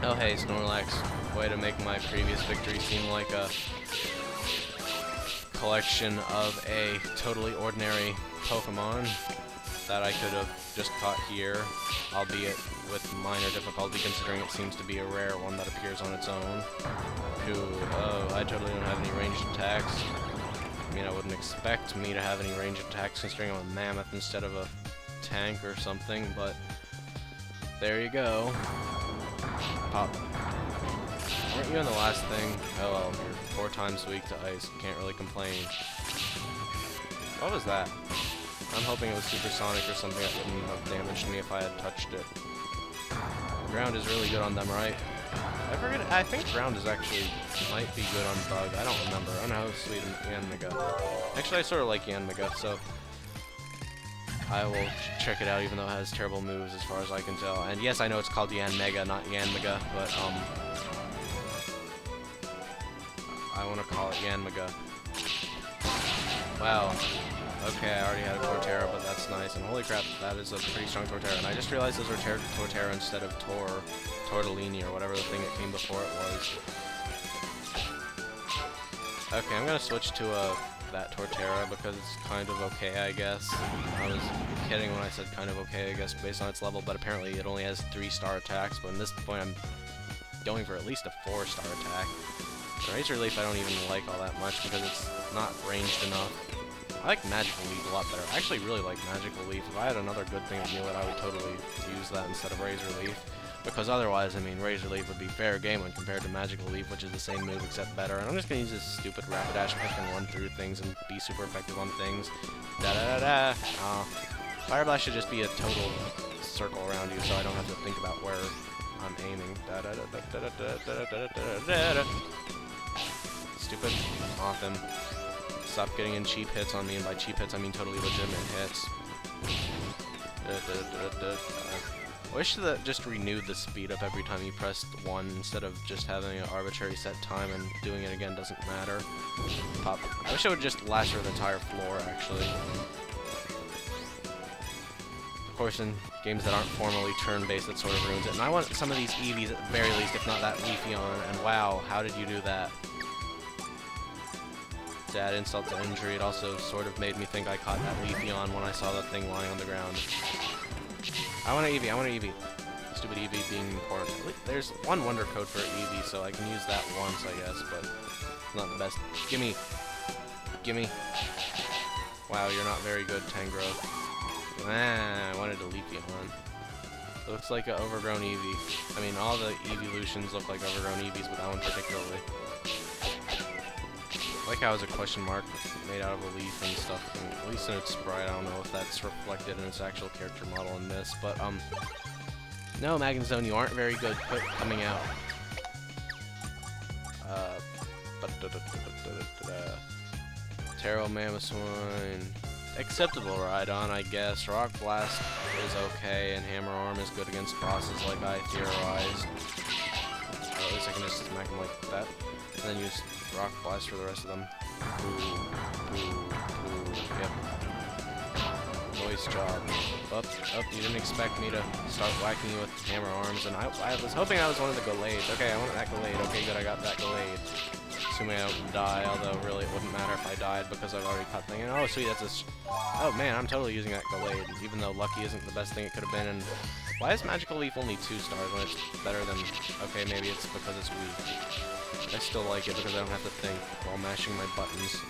Oh hey, Snorlax. Way to make my previous victory seem like a collection of a totally ordinary Pokémon that I could have just caught here, albeit with minor difficulty considering it seems to be a rare one that appears on its own. Oh, I totally don't have any ranged attacks. I mean, I wouldn't expect me to have any ranged attacks considering I'm a mammoth instead of a tank or something, but there you go. Pop. Weren't you in the last thing? Oh well, you're 4 times weak to ice. Can't really complain. What was that? I'm hoping it was supersonic or something that wouldn't have damaged me if I had touched it. Ground is really good on them, right? I think ground is actually might be good on bug. I don't remember. I don't know how sweet Yanmega. Actually, I sort of like Yanmega, so I will check it out, even though it has terrible moves as far as I can tell. And yes, I know it's called Yanmega, not Yanmega, but I want to call it Yanmega. Wow. Okay, I already had a Torterra, but that's nice. And holy crap, that is a pretty strong Torterra. And I just realized those were Torterra instead of Tortellini, or whatever the thing that came before it was. Okay, I'm gonna switch to that Torterra because it's kind of okay, I guess. I was kidding when I said kind of okay, I guess, based on its level, but apparently it only has 3-star attacks, but at this point I'm going for at least a 4-star attack. The Razor Leaf I don't even like all that much because it's not ranged enough. I like Magical Leaf a lot better. I actually really like Magical Leaf. If I had another good thing at Mulet, I would totally use that instead of Razor Leaf. Because otherwise, I mean, Razor Leaf would be fair game when compared to Magical Leaf, which is the same move except better. And I'm just gonna use this stupid Rapidash if I can run through things and be super effective on things. Da-da-da-da! Fire Blast should just be a total circle around you, so I don't have to think about where I'm aiming. Da-da-da-da-da-da-da-da-da-da-da-da. Stupid Mothim. Stop getting in cheap hits on me, and by cheap hits I mean totally legitimate hits. I wish that just renewed the speed up every time you pressed 1 instead of just having an arbitrary set time and doing it again doesn't matter. Pop. I wish it would just last for the entire floor, actually. Of course, in games that aren't formally turn-based, that sort of ruins it. And I want some of these Eevees at the very least, if not that Leafeon, and wow, how did you do that? To add insult to injury, it also sort of made me think I caught that Leafeon when I saw that thing lying on the ground. I want an Eevee, I want an Eevee. Stupid Eevee being important. There's one Wonder Code for Eevee, so I can use that once, I guess, but it's not the best. Gimme! Gimme! Wow, you're not very good, Tangrowth. Ah, I wanted a Leafeon. It looks like an overgrown Eevee. I mean, all the Eeveelutions look like overgrown Eevees, but that one particularly. I like how it's a question mark made out of a leaf and stuff, and at least in its sprite. I don't know if that's reflected in its actual character model in this, but no, Magnezone, you aren't very good. Quit coming out. Taro Mamoswine. Acceptable Rhydon, I guess. Rock Blast is okay, and Hammer Arm is good against bosses like I theorized. At least I can just smack him like that. And then use Rock Blast for the rest of them. Yep. Nice job. Oh, you didn't expect me to start whacking you with Hammer Arms, and I was hoping I was one of the Gallades. Okay, I want that Gallade. Okay, good, I got that Gallade. Assuming I don't die, although really it wouldn't matter if I died because I've already cut things. Oh, sweet, that's a... Oh, man, I'm totally using that Gallade, even though Lucky isn't the best thing it could have been, and... Why is Magical Leaf only 2 stars when it's better than... Okay, maybe it's because it's weak. I still like it because I don't have to think while mashing my buttons.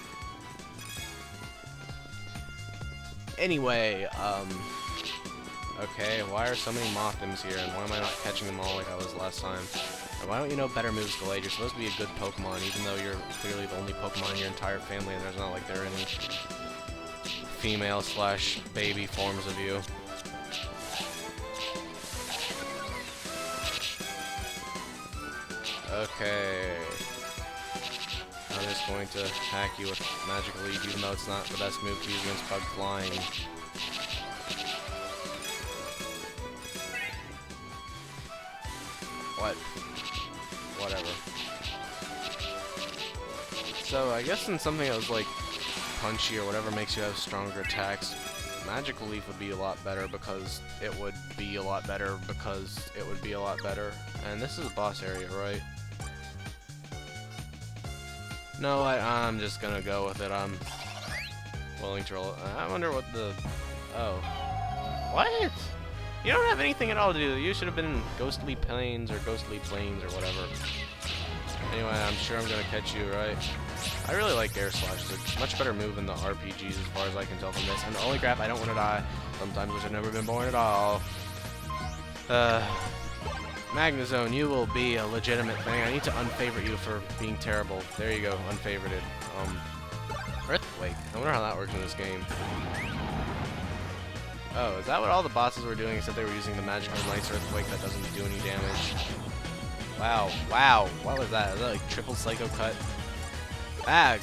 Anyway, okay, why are so many Mothims here, and why am I not catching them all like I was last time? And why don't you know better moves, Gallade? You're supposed to be a good Pokemon, even though you're clearly the only Pokemon in your entire family, and there's not like there are any female/baby forms of you. Okay. I'm just going to hack you with Magical Leaf, even though it's not the best move to use against Bug Flying. What? Whatever. So, I guess in something that was like punchy or whatever makes you have stronger attacks, Magical Leaf would be a lot better because it would be a lot better because it would be a lot better. And this is a boss area, right? No, I'm just gonna go with it. I'm willing to roll. I wonder what the... Oh. What? You don't have anything at all to do. You should have been in Ghostly Plains or Ghostly Plains or whatever. Anyway, I'm sure I'm gonna catch you, right? I really like Air Slash. It's a much better move than the RPGs as far as I can tell from this. And holy crap, I don't want to die. Sometimes wish I'd never been born at all. Magnezone, you will be a legitimate thing. I need to unfavorite you for being terrible. There you go, unfavorited. Earthquake. I wonder how that works in this game. Oh, is that what all the bosses were doing except they were using the magical Knight's Earthquake that doesn't do any damage? Wow, wow, what was that? Is that like triple Psycho Cut? Bag!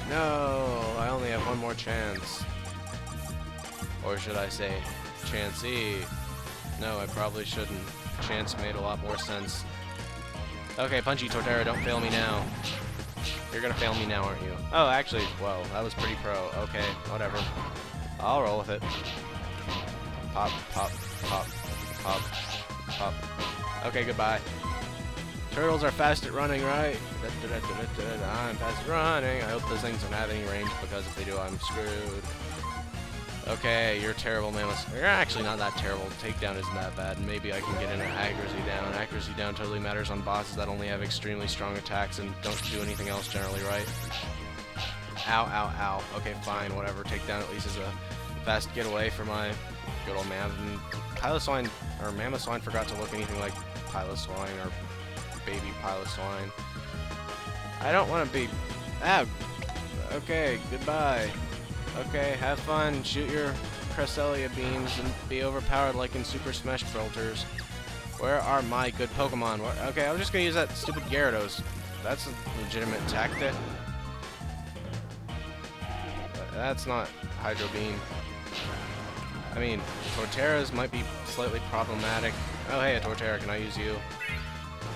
No, I only have one more chance. Or should I say, Chancey? No, I probably shouldn't. Chance made a lot more sense. Okay, Punchy Torterra, don't fail me now. You're gonna fail me now, aren't you? Oh, actually, well, that was pretty pro. Okay, whatever. I'll roll with it. Pop, pop, pop, pop, pop. Okay, goodbye. Turtles are fast at running, right? I'm fast at running. I hope those things don't have any range, because if they do, I'm screwed. Okay, you're terrible, Mammoth. You're actually not that terrible. Takedown isn't that bad. Maybe I can get in an accuracy down. Accuracy down totally matters on bosses that only have extremely strong attacks and don't do anything else generally, right? Ow, ow, ow. Okay, fine, whatever. Takedown at least is a fast getaway for my good old man. And Piloswine, or Mamoswine forgot to look anything like Piloswine or baby Piloswine. I don't want to be... Ah! Okay, goodbye. Okay, have fun, shoot your Creselliaaaaa beams, and be overpowered like in Super Smash Bros. Where are my good Pokemon? Okay, I'm just gonna use that stupid Gyarados. That's a legitimate tactic. That's not Hydro Beam. I mean, Torterras might be slightly problematic. Oh hey, a Torterra, can I use you?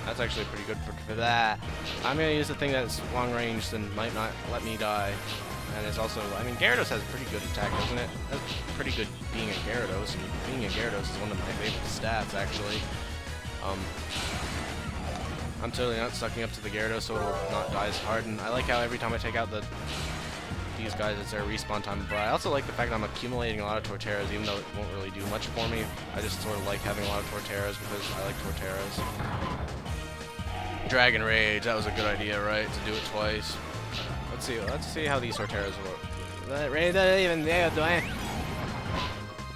That's actually pretty good for that. I'm gonna use the thing that's long range and might not let me die. And it's also, I mean, Gyarados has pretty good attack, doesn't it? That's pretty good being a Gyarados, and being a Gyarados is one of my favorite stats, actually. I'm totally not sucking up to the Gyarados, so it'll not die as hard, and I like how every time I take out these guys, it's their respawn time, but I also like the fact that I'm accumulating a lot of Torterras, even though it won't really do much for me. I just sort of like having a lot of Torterras because I like Torterras. Dragon Rage, that was a good idea, right? To do it twice. Let's see how these Torterras work.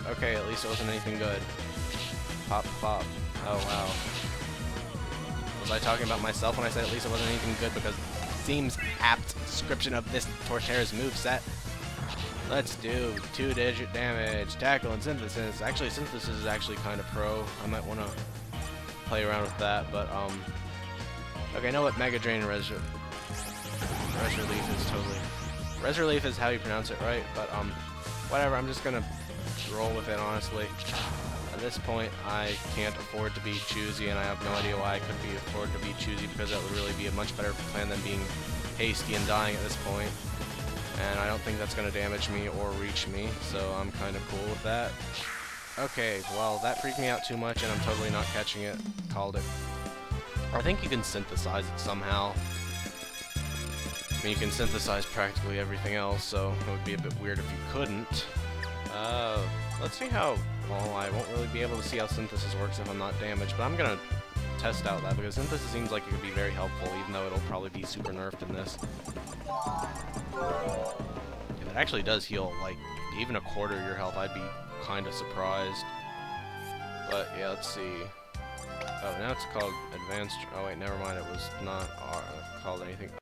Okay, at least it wasn't anything good. Pop, pop. Oh, wow. Was I talking about myself when I said at least it wasn't anything good? Because it seems apt description of this Torterra's moveset. Let's do 2-digit damage, tackle, and synthesis. Actually, synthesis is actually kind of pro. I might want to play around with that, but, okay, you know what? Mega Drain and Res Relief is totally... Res Relief is how you pronounce it, right? But, whatever, I'm just gonna roll with it, honestly. At this point, I can't afford to be choosy, and I have no idea why I could afford to be choosy, because that would really be a much better plan than being hasty and dying at this point. And I don't think that's gonna damage me or reach me, so I'm kind of cool with that. Okay, well, that freaked me out too much, and I'm totally not catching it. Called it. I think you can synthesize it somehow. I mean, you can synthesize practically everything else, so it would be a bit weird if you couldn't. Let's see how... Well, I won't really be able to see how synthesis works if I'm not damaged, but I'm gonna test out that, because synthesis seems like it could be very helpful, even though it'll probably be super nerfed in this. If it actually does heal, like, even a quarter of your health, I'd be kind of surprised. But, yeah, let's see. Oh, now it's called Advanced... Oh, wait, never mind, it was not called anything.